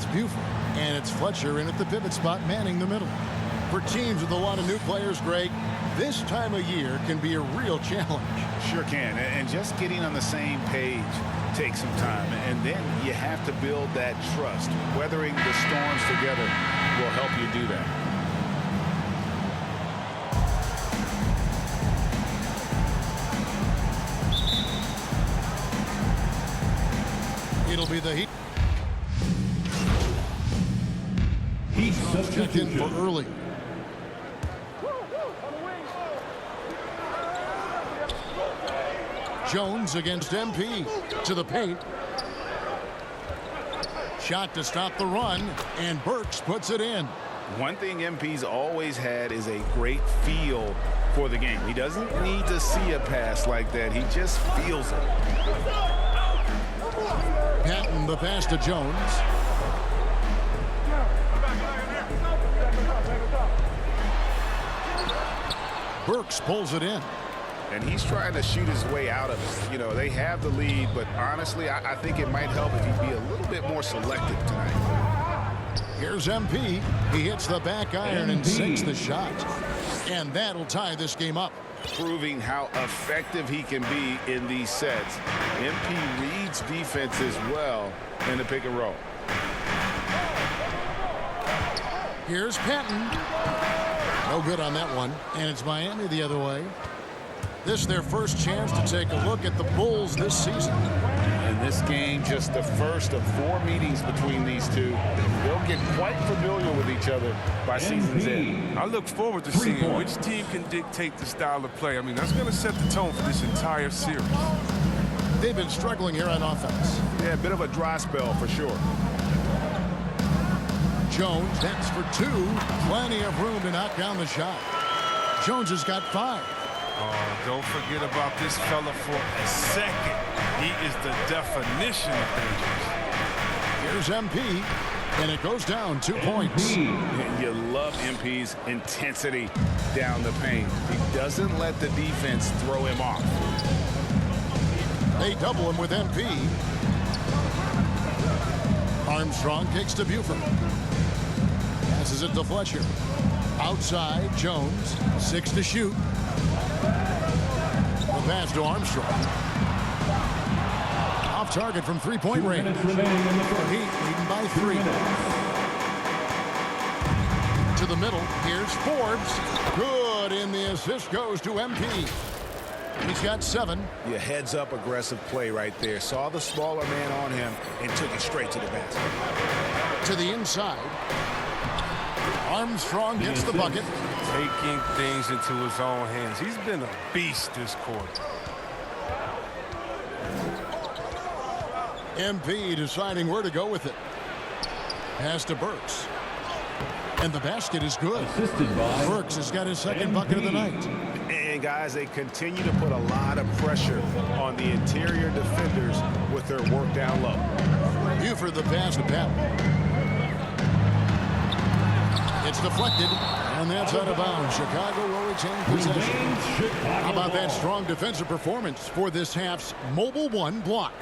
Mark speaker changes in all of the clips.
Speaker 1: It's Buford, and it's Fletcher in at the pivot spot, manning the middle. For teams with a lot of new players, Greg, this time of year can be a real challenge.
Speaker 2: Sure can, and just getting on the same page takes some time, and then you have to build that trust. Weathering the storms together will help you do that.
Speaker 1: It'll be the Heat.
Speaker 3: Heat
Speaker 1: Checked in for early. Jones against MP. To the paint. Shot to stop the run, and Burks puts it in.
Speaker 2: One thing MP's always had is a great feel for the game. He doesn't need to see a pass like that. He just feels it.
Speaker 1: Patton the pass to Jones. Burks pulls it in.
Speaker 2: And he's trying to shoot his way out of it. You know, they have the lead, but honestly, I think it might help if he'd be a little bit more selective tonight.
Speaker 1: Here's MP. He hits the back iron and sinks the shot. And that'll tie this game up.
Speaker 2: Proving how effective he can be in these sets. MP reads defenses well in the pick and roll.
Speaker 1: Here's Patton. No good on that one. And it's Miami the other way. This is their first chance to take a look at the Bulls this season.
Speaker 2: And this game, just the first of 4 meetings between these two. They'll get quite familiar with each other by season's end.
Speaker 4: I look forward to seeing which team can dictate the style of play. I mean, that's going to set the tone for this entire series.
Speaker 1: They've been struggling here on offense.
Speaker 2: Yeah, a bit of a dry spell for sure.
Speaker 1: Jones, that's for 2. Plenty of room to knock down the shot. Jones has got 5.
Speaker 4: Oh, don't forget about this fella for a second. He is the definition of dangerous.
Speaker 1: Here's MP, and it goes down 2 points.
Speaker 2: You love MP's intensity down the paint. He doesn't let the defense throw him off.
Speaker 1: They double him with MP. Armstrong kicks to Buford. Passes it to Fletcher. Outside, Jones. 6 to shoot. The pass to Armstrong. Off target from three-point range. Heat leading by 3. To the middle. Here's Forbes. Good, and the assist goes to MP. He's got 7.
Speaker 2: Your heads-up aggressive play right there. Saw the smaller man on him and took it straight to the basket.
Speaker 1: To the inside. Armstrong gets the bucket.
Speaker 4: Taking things into his own hands. He's been a beast this quarter.
Speaker 1: MP deciding where to go with it. Pass to Burks. And the basket is good. Burks has got his second bucket of the night.
Speaker 2: And guys, they continue to put a lot of pressure on the interior defenders with their work down low.
Speaker 1: Buford the pass to Patton. It's deflected, and that's out of bounds. Chicago will retain possession. How about that strong defensive performance for this half's Mobile One block?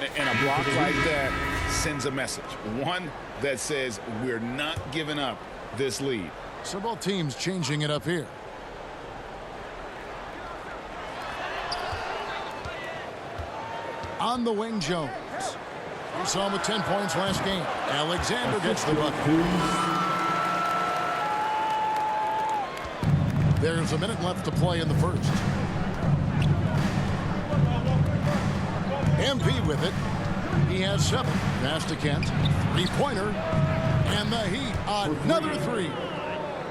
Speaker 2: And a block like that sends a message. One that says we're not giving up this lead.
Speaker 1: So both teams changing it up here. On the wing, Jones. We saw him with 10 points last game. Alexander gets the bucket. There's a minute left to play in the first. MP with it. He has 7. Pass to Kent. 3-pointer. And the Heat, another 3.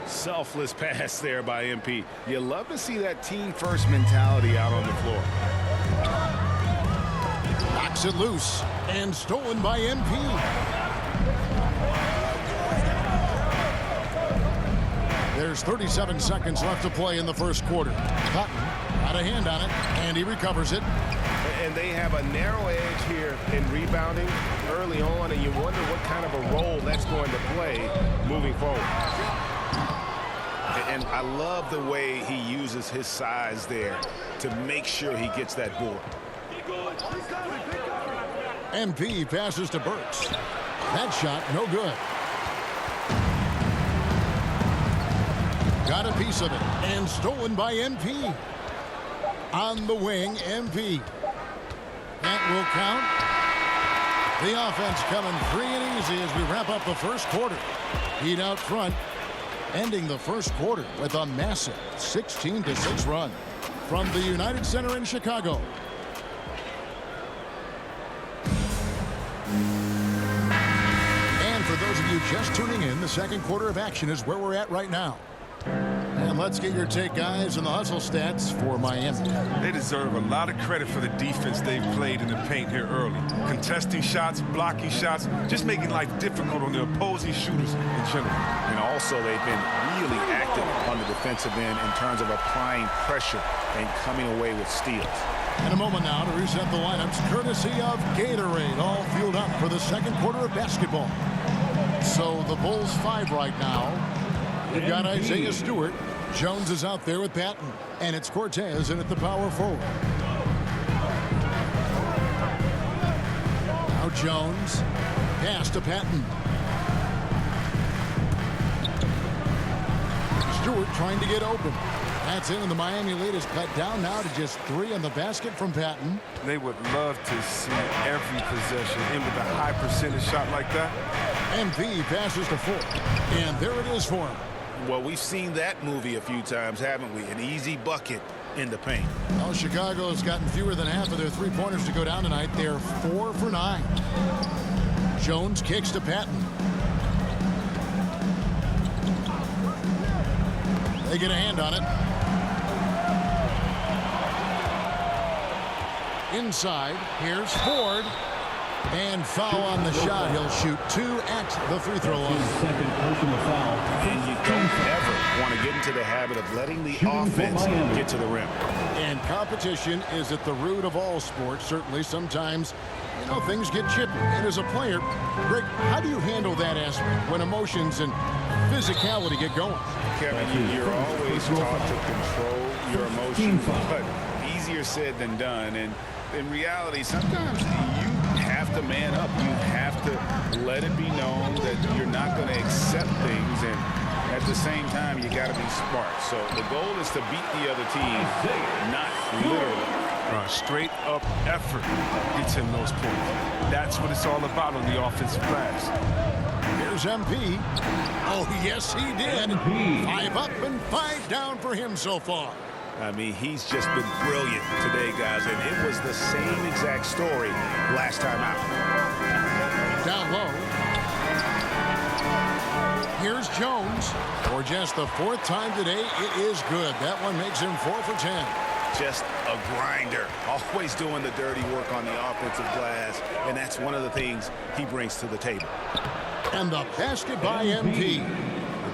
Speaker 2: Selfless pass there by MP. You love to see that team-first mentality out on the floor.
Speaker 1: Knocks it loose. And stolen by MP. There's 37 seconds left to play in the first quarter. Cotton got a hand on it, and he recovers it.
Speaker 2: And they have a narrow edge here in rebounding early on, and you wonder what kind of a role that's going to play moving forward. And I love the way he uses his size there to make sure he gets that board.
Speaker 1: MP passes to Burks. That shot, no good. Got a piece of it, and stolen by MP. On the wing, MP. That will count. The offense coming free and easy as we wrap up the first quarter. Heat out front, ending the first quarter with a massive 16-6 run from the United Center in Chicago. And for those of you just tuning in, the second quarter of action is where we're at right now. And let's get your take, guys, on the hustle stats for Miami.
Speaker 4: They deserve a lot of credit for the defense they've played in the paint here early. Contesting shots, blocking shots, just making life difficult on the opposing shooters in general.
Speaker 2: And also, they've been really active on the defensive end in terms of applying pressure and coming away with steals.
Speaker 1: In a moment now to reset the lineups, courtesy of Gatorade, all fueled up for the second quarter of basketball. So the Bulls 5 right now. You've got Isaiah Stewart. Jones is out there with Patton. And it's Cortez in at the power forward. Now Jones. Pass to Patton. Stewart trying to get open. That's in, and the Miami lead is cut down now to just 3 on the basket from Patton.
Speaker 4: They would love to see every possession in with a high percentage shot like that.
Speaker 1: MP passes to 4. And there it is for him.
Speaker 2: Well, we've seen that movie a few times, haven't we? An easy bucket in the paint.
Speaker 1: Well, Chicago has gotten fewer than half of their three-pointers to go down tonight. They're 4 for 9. Jones kicks to Patton. They get a hand on it. Inside, here's Ford. And foul on the shot. He'll shoot 2 at the free throw line.
Speaker 3: Second personal foul.
Speaker 2: And you don't ever want to get into the habit of letting the offense get to the rim.
Speaker 1: And competition is at the root of all sports. Certainly, sometimes, things get chippy. And as a player, Greg, how do you handle that aspect when emotions and physicality get going?
Speaker 2: Kevin, you're always taught to control your emotions, but easier said than done. And in reality, sometimes you have to man up. You have to let it be known that you're not going to accept things, and at the same time, you got to be smart. So the goal is to beat the other team, not literally.
Speaker 4: Straight up effort gets him those points. That's what it's all about on the offensive glass.
Speaker 1: Here's MP. Oh, yes, he did.
Speaker 3: MP.
Speaker 1: 5 up and 5 down for him so far.
Speaker 2: I mean, he's just been brilliant today, guys, and it was the same exact story last time out.
Speaker 1: Down low. Here's Jones. For just the 4th time today, it is good. That one makes him 4 for 10.
Speaker 2: Just a grinder, always doing the dirty work on the offensive glass, and that's one of the things he brings to the table.
Speaker 1: And the basket by MP.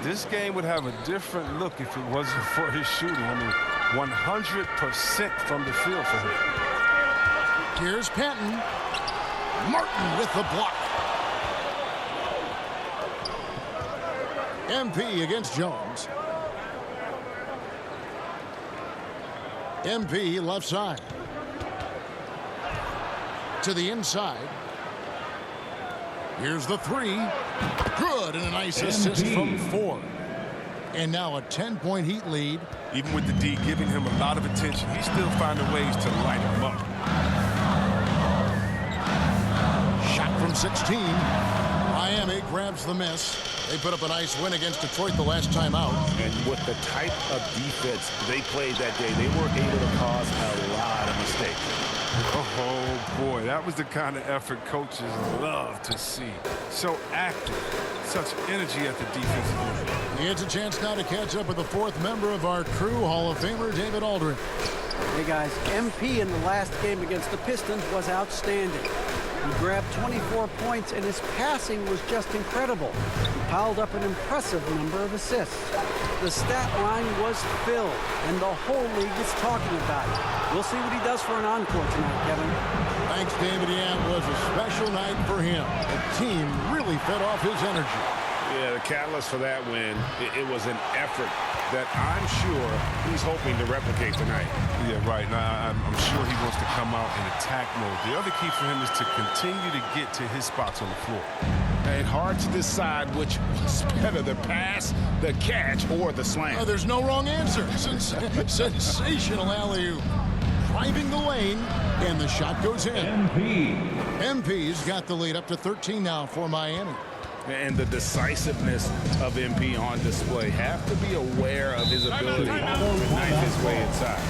Speaker 4: This game would have a different look if it wasn't for his shooting. I mean, 100% from the field for him.
Speaker 1: Here's Patton. Martin with the block. MP against Jones. MP left side. To the inside. Here's the 3. Good, and a nice assist from 4. And now a 10-point Heat lead.
Speaker 4: Even with the D giving him a lot of attention, he's still finding ways to light him up.
Speaker 1: Shot from 16. Miami grabs the miss. They put up a nice win against Detroit the last time out.
Speaker 2: And with the type of defense they played that day, they were able to cause a lot of mistakes.
Speaker 4: Oh, boy, that was the kind of effort coaches love to see. So active, such energy at the defensive end.
Speaker 1: He gets a chance now to catch up with the 4th member of our crew, Hall of Famer David Aldridge.
Speaker 5: Hey, guys, MP in the last game against the Pistons was outstanding. He grabbed 24 points, and his passing was just incredible. He piled up an impressive number of assists. The stat line was filled, and the whole league is talking about it. We'll see what he does for an encore tonight, Kevin.
Speaker 1: Thanks, David. Yeah, it was a special night for him. The team really fed off his energy.
Speaker 2: Yeah, the catalyst for that win, it was an effort that I'm sure he's hoping to replicate tonight.
Speaker 4: Yeah, right. Now, I'm sure he wants to come out in attack mode. The other key for him is to continue to get to his spots on the floor.
Speaker 2: And hard to decide which was better, the pass, the catch, or the slam.
Speaker 1: There's no wrong answer. Sensational alley-oop. Driving the lane, and the shot goes in. MP's got the lead up to 13 now for Miami.
Speaker 2: And the decisiveness of MP on display. Have to be aware of his ability to knife his way inside.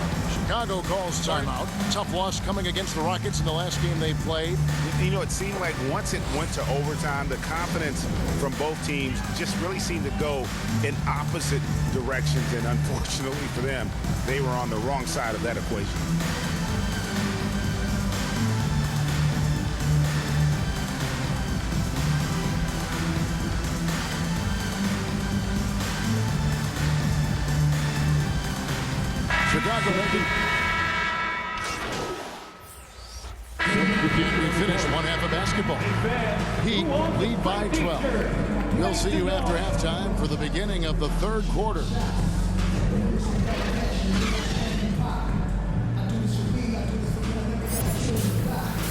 Speaker 1: Chicago calls timeout. Tough loss coming against the Rockets in the last game they played.
Speaker 2: You know, it seemed like once it went to overtime, the confidence from both teams just really seemed to go in opposite directions. And unfortunately for them, they were on the wrong side of that equation.
Speaker 1: Chicago we finished one half of basketball. Heat lead by 12. We'll see you after halftime for the beginning of the third quarter.